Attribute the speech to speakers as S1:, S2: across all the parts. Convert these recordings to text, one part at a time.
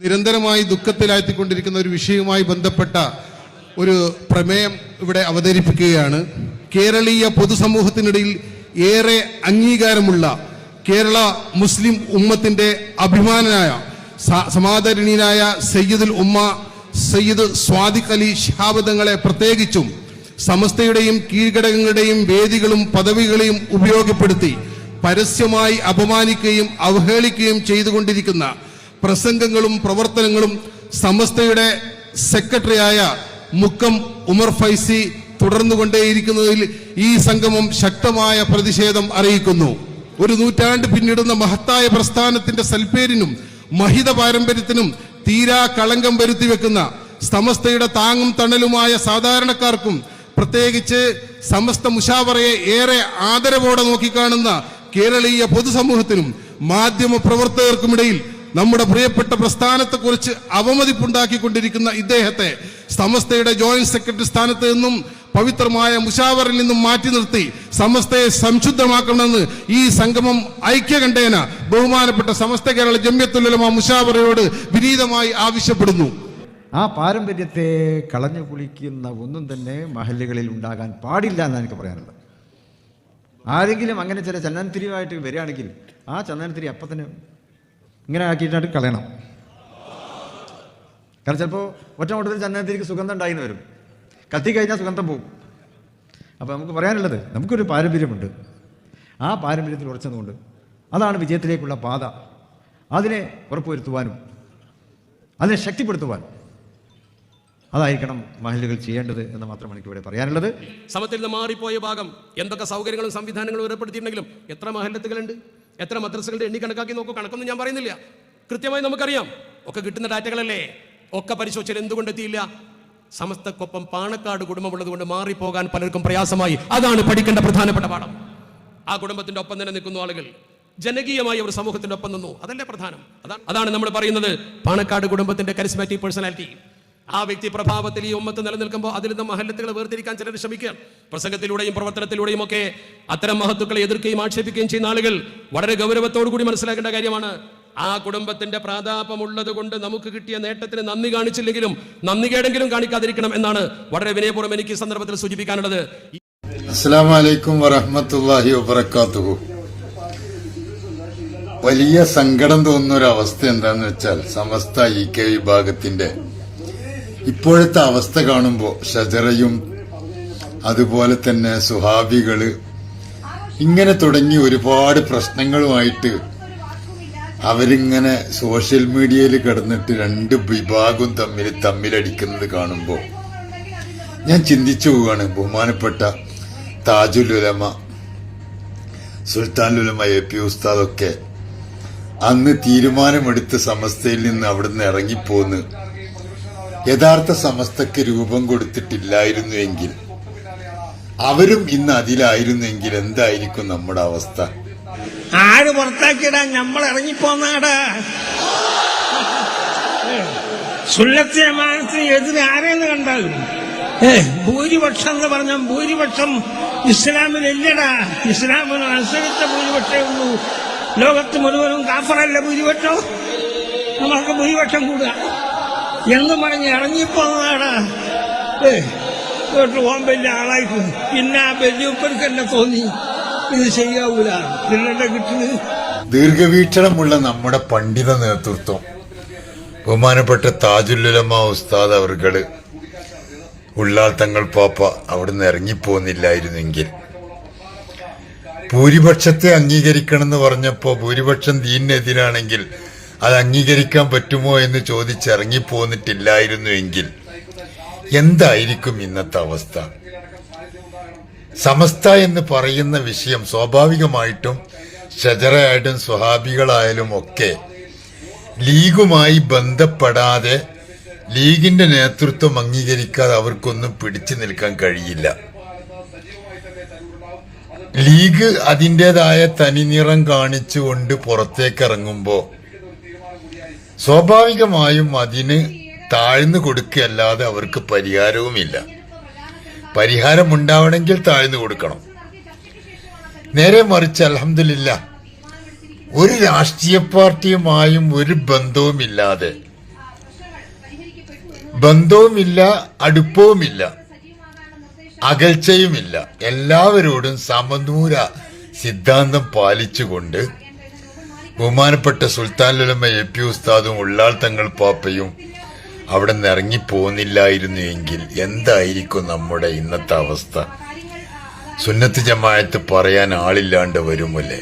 S1: നിരന്തരമായി ദുഃഖത്തിലാഴ്ത്തിക്കൊണ്ടിരിക്കുന്ന ഒരു വിഷയവുമായി ബന്ധപ്പെട്ട ഒരു പ്രമേയം ഇവിടെ അവതരിപ്പിക്കുകയാണ്. കേരളീയ പൊതുസമൂഹത്തിനിടയിൽ ഏറെ അംഗീകാരമുള്ള കേരള മുസ്ലിം ഉമ്മത്തിന്റെ അഭിമാനനായ സമാദരണീയനായ സയ്യിദുൽ ഉമ്മ സയ്യിദ് സ്വാദിഖ് അലി ശിഹാബ് തങ്ങളെ പ്രത്യേകിച്ചും സമസ്തയുടെയും കീഴ്ഘടകങ്ങളുടെയും വേദികളും പദവികളെയും ഉപയോഗപ്പെടുത്തി പരസ്യമായി അപമാനിക്കുകയും അവഹേളിക്കുകയും ചെയ്തുകൊണ്ടിരിക്കുന്ന പ്രസംഗങ്ങളും പ്രവർത്തനങ്ങളും സമസ്തയുടെ സെക്രട്ടറിയായ മുക്കം ഉമർ ഫൈസി തുടർന്നുകൊണ്ടേയിരിക്കുന്നതിൽ ഈ സംഗമം ശക്തമായ പ്രതിഷേധം അറിയിക്കുന്നു. ഒരു നൂറ്റാണ്ട് പിന്നിടുന്ന മഹത്തായ പ്രസ്ഥാനത്തിന്റെ സൽപ്പേരിനും മഹിത പാരമ്പര്യത്തിനും തീരാ കളങ്കം വരുത്തിവെക്കുന്ന സമസ്തയുടെ താങ്ങും തണലുമായ സാധാരണക്കാർക്കും പ്രത്യേകിച്ച് സമസ്ത മുശാവറയെ ഏറെ ആദരവോടെ നോക്കിക്കാണുന്ന കേരളീയ പൊതുസമൂഹത്തിനും മാധ്യമ പ്രവർത്തകർക്കുമിടയിൽ നമ്മുടെ പ്രിയപ്പെട്ട പ്രസ്ഥാനത്തെക്കുറിച്ച് അവമതിപ്പുണ്ടാക്കിക്കൊണ്ടിരിക്കുന്ന ഇദ്ദേഹത്തെ സമസ്തയുടെ ജോയിന്റ് സെക്രട്ടറി സ്ഥാനത്ത് നിന്നും പവിത്രമായ മുശാവറിൽ നിന്നും മാറ്റി നിർത്തി സമസ്തയെ സംശുദ്ധമാക്കണമെന്ന് ഈ സംഗമം ഐക്യകണ്ഠേന ബഹുമാനപ്പെട്ട സമസ്ത കേരള ജംഇയ്യത്തുൽ ഉലമ മുശാവറയോട് വിനീതമായി ആവശ്യപ്പെടുന്നു.
S2: ആ പാരമ്പര്യത്തെ കളഞ്ഞു കുളിക്കുന്ന ഒന്നും തന്നെ മഹല്ലുകളിൽ ഉണ്ടാകാൻ പാടില്ല എന്നാണ് എനിക്ക് പറയാനുള്ളത്. ആരെങ്കിലും അങ്ങനെ ചില ചന്ദനത്തിരിയുമായിട്ട് വരികയാണെങ്കിൽ ആ ചന്ദനത്തിരി അപ്പം തന്നെ ഇങ്ങനെ ആക്കിയിട്ടാണ് കളയണം. കാരണം ചിലപ്പോൾ ഒറ്റ ഓട്ടത്തിൽ ചന്ദനത്തിരിക്ക് സുഗന്ധം ഉണ്ടായിന്ന് വരും, കത്തിക്കഴിഞ്ഞാൽ സുഗന്ധം പോകും. അപ്പോൾ നമുക്ക് പറയാനുള്ളത്, നമുക്കൊരു പാരമ്പര്യമുണ്ട്. ആ പാരമ്പര്യത്തിൽ ഉറച്ചതുകൊണ്ട് അതാണ് വിജയത്തിലേക്കുള്ള പാത. അതിനെ ഉറപ്പുവരുത്തുവാനും അതിനെ ശക്തിപ്പെടുത്തുവാനും അതായിരിക്കണം മഹല്ലുകൾ ചെയ്യേണ്ടത് എന്ന് മാത്രമാണ് എനിക്ക് ഇവിടെ പറയാനുള്ളത്.
S3: സമത്തിൽ നിന്ന് മാറിപ്പോയ ഭാഗം എന്തൊക്കെ സൗകര്യങ്ങളും സംവിധാനങ്ങളും ഏർപ്പെടുത്തിയിട്ടുണ്ടെങ്കിലും എത്ര മഹല്ലത്തുകളുണ്ട്, എത്ര മദ്രസകളുടെ എണ്ണി കണക്കാക്കി നോക്കൂ. കണക്കൊന്നും ഞാൻ പറയുന്നില്ല, കൃത്യമായി നമുക്കറിയാം. ഒക്കെ കിട്ടുന്ന ഡാറ്റകളല്ലേ, ഒക്കെ പരിശോധിച്ചാൽ എന്തുകൊണ്ട് എത്തിയില്ല? സമസ്തക്കൊപ്പം പാണക്കാട് കുടുംബമുള്ളത് കൊണ്ട് മാറിപ്പോകാൻ പലർക്കും പ്രയാസമായി. അതാണ് പഠിക്കേണ്ട പ്രധാനപ്പെട്ട പാഠം. ആ കുടുംബത്തിന്റെ ഒപ്പം തന്നെ നിൽക്കുന്നു ആളുകൾ, ജനകീയമായി അവർ സമൂഹത്തിന്റെ ഒപ്പം നിന്നു. അതല്ലേ പ്രധാനം. അതാണ് നമ്മൾ പറയുന്നത് പാണക്കാട് കുടുംബത്തിന്റെ കരിസ്മാറ്റിക് പേഴ്സണാലിറ്റി. ആ വ്യക്തി പ്രഭാവത്തിൽ ഈ ഉമ്മത്ത് നിലനിൽക്കുമ്പോൾ അതിൽ നിന്ന് മഹല്ലത്തുകളെ വേർതിരിക്കാൻ ചിലർ ശ്രമിക്കുകയാണ്. പ്രസംഗത്തിലൂടെയും പ്രവർത്തനത്തിലൂടെയും ഒക്കെ അത്തരം മഹത്തുക്കളെ എതിർക്കുകയും ആക്ഷേപിക്കുകയും ചെയ്യുന്ന ആളുകൾ വളരെ ഗൗരവത്തോടു കൂടി മനസ്സിലാക്കേണ്ട കാര്യമാണ്. ആ കുടുംബത്തിന്റെ പ്രാതാപമുള്ളത് കൊണ്ട് നമുക്ക് കിട്ടിയ നേട്ടത്തിന് നന്ദി കാണിച്ചില്ലെങ്കിലും നന്ദികേടെങ്കിലും കാണിക്കാതിരിക്കണം എന്നാണ് വളരെ വിനയപൂർവ്വം എനിക്ക് ഈ സന്ദർഭത്തിൽ സൂചിപ്പിക്കാനുള്ളത്.
S4: അസ്സലാമു അലൈക്കും വറഹ്മത്തുള്ളാഹി വബറകാതുഹു. വലിയ സങ്കടം തോന്നുന്ന ഒരു അവസ്ഥ എന്താന്ന് വെച്ചാൽ, സമസ്ത IK വിഭാഗത്തിന്റെ ഇപ്പോഴത്തെ അവസ്ഥ കാണുമ്പോൾ ഷജറയും അതുപോലെ തന്നെ സുഹാബികള് ഇങ്ങനെ തുടങ്ങി ഒരുപാട് പ്രശ്നങ്ങളുമായിട്ട് അവരിങ്ങനെ സോഷ്യൽ മീഡിയയിൽ കിടന്നിട്ട് രണ്ട് വിഭാഗവും തമ്മിലടിക്കുന്നത് കാണുമ്പോൾ ഞാൻ ചിന്തിച്ചു പോവുകയാണ്. ബഹുമാനപ്പെട്ട താജുൽ ഉലമ, സുൽത്താനുൽ ഉലമ AP ഉസ്താദൊക്കെ അന്ന് തീരുമാനമെടുത്ത് സമസ്തയിൽ നിന്ന് അവിടുന്ന് ഇറങ്ങിപ്പോന്ന് യഥാർത്ഥ സമസ്തക്ക് രൂപം കൊടുത്തിട്ടില്ലായിരുന്നുവെങ്കിൽ, അവരും ഇന്ന് അതിലായിരുന്നെങ്കിൽ എന്തായിരിക്കും നമ്മുടെ അവസ്ഥ?
S5: ആര് പുറത്താക്കിയിടാൻ നമ്മൾ ഇറങ്ങിപ്പോന്നാടാ. സുന്നത്ത് ജമാഅത്തിന് എതിരെ ആരെന്ന് കണ്ടാലും ഭൂരിപക്ഷം എന്ന് പറഞ്ഞ ഭൂരിപക്ഷം ഇസ്ലാമിലില്ലടാ. ഇസ്ലാമിന് അനുസരിച്ച ഭൂരിപക്ഷമേ ഉള്ളൂ. ലോകത്ത് മുഴുവനും കാഫറല്ല ഭൂരിപക്ഷം. നമ്മൾക്ക് ഭൂരിപക്ഷം കൂടുക എന്ന് പറഞ്ഞ് ഇറങ്ങിപ്പോന്നാടാ. പോകാൻ വലിയ ആളായിട്ട് പിന്നെ ആ വലിയപ്പർക്ക് തന്നെ തോന്നി ഇത് ശരിയാവൂല, ഇതിലെ കിട്ടുന്നത്.
S4: ദീർഘവീക്ഷണമുള്ള നമ്മുടെ പണ്ഡിത നേതൃത്വം, ബഹുമാനപ്പെട്ട താജുൽ ഉലമ ഉസ്താദ് അവർകള്, ഉള്ളാൾ തങ്ങൾ പാപ്പ അവിടുന്ന് ഇറങ്ങിപ്പോന്നില്ലായിരുന്നെങ്കിൽ, ഭൂരിപക്ഷത്തെ അംഗീകരിക്കണമെന്ന് പറഞ്ഞപ്പോ ഭൂരിപക്ഷം ദീനിനെതിരാണെങ്കിൽ അത് അംഗീകരിക്കാൻ പറ്റുമോ എന്ന് ചോദിച്ച് ഇറങ്ങിപ്പോന്നിട്ടില്ലായിരുന്നുവെങ്കിൽ എന്തായിരിക്കും ഇന്നത്തെ അവസ്ഥ? സമസ്ത എന്ന് പറയുന്ന വിഷയം സ്വാഭാവികമായിട്ടും ഷജറയായിട്ടും സ്വഹാബികളായാലും ഒക്കെ ലീഗുമായി ബന്ധപ്പെടാതെ, ലീഗിന്റെ നേതൃത്വം അംഗീകരിക്കാതെ അവർക്കൊന്നും പിടിച്ചു നിൽക്കാൻ കഴിയില്ല. ലീഗ് അതിൻ്റെതായ തനിനിറം കാണിച്ചുകൊണ്ട് പുറത്തേക്ക് ഇറങ്ങുമ്പോൾ സ്വാഭാവികമായും അതിന് താഴ്ന്നു കൊടുക്കുകയല്ലാതെ അവർക്ക് പരിഹാരവുമില്ല. പരിഹാരം ഉണ്ടാവണമെങ്കിൽ താഴ്ന്നു കൊടുക്കണം. നേരെ മറിച്ച് അൽഹംദുലില്ലാ ഒരു രാഷ്ട്രീയ പാർട്ടിയുമായും ഒരു ബന്ധവുമില്ലാതെ ബന്ധവുമില്ല, അടുപ്പവുമില്ല, അകൽച്ചയുമില്ല. എല്ലാവരോടും സമദൂര സിദ്ധാന്തം പാലിച്ചുകൊണ്ട് ബഹുമാനപ്പെട്ട സുൽത്താൻ ഉലമ AP ഉസ്താദും ഉള്ളാൾ തങ്ങൾ പാപ്പയും അവിടെ നിന്ന് ഇറങ്ങിപ്പോന്നില്ലായിരുന്നു എങ്കിൽ എന്തായിരിക്കും നമ്മുടെ ഇന്നത്തെ അവസ്ഥ? സുന്നത്ത് ജമാഅത്ത് പറയാൻ ആളില്ലാണ്ട് വരുമല്ലേ?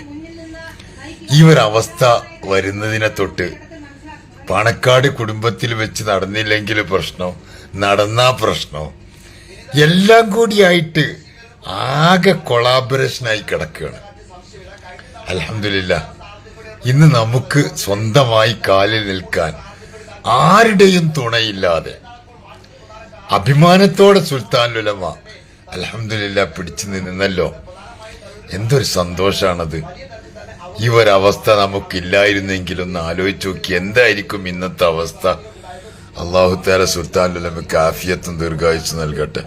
S4: ഈ ഒരവസ്ഥ വരുന്നതിനെ തൊട്ട് പാണക്കാട് കുടുംബത്തിൽ വെച്ച് നടന്നില്ലെങ്കിൽ പ്രശ്നം, നടന്നാ പ്രശ്നം, എല്ലാം കൂടിയായിട്ട് ആകെ കൊളാബറേഷനായി കിടക്കുകയാണ്. അൽഹംദുലില്ലാ, ഇന്ന് നമുക്ക് സ്വന്തമായി കാലിൽ നിൽക്കാൻ ആരുടെയും തുണയില്ലാതെ അഭിമാനത്തോടെ സുൽത്താൻ ഉലമ അൽഹംദുലില്ലാ പിടിച്ചു നിന്നല്ലോ. എന്തൊരു സന്തോഷാണത്. ഈ ഒരവസ്ഥ നമുക്കില്ലായിരുന്നെങ്കിലൊന്ന് ആലോചിച്ച് നോക്കി, എന്തായിരിക്കും ഇന്നത്തെ അവസ്ഥ? അല്ലാഹു തആല സുൽത്താൻ ഉലമയ്ക്ക് ആഫിയത്തും ദീർഘായുസ്സും നൽകട്ടെ.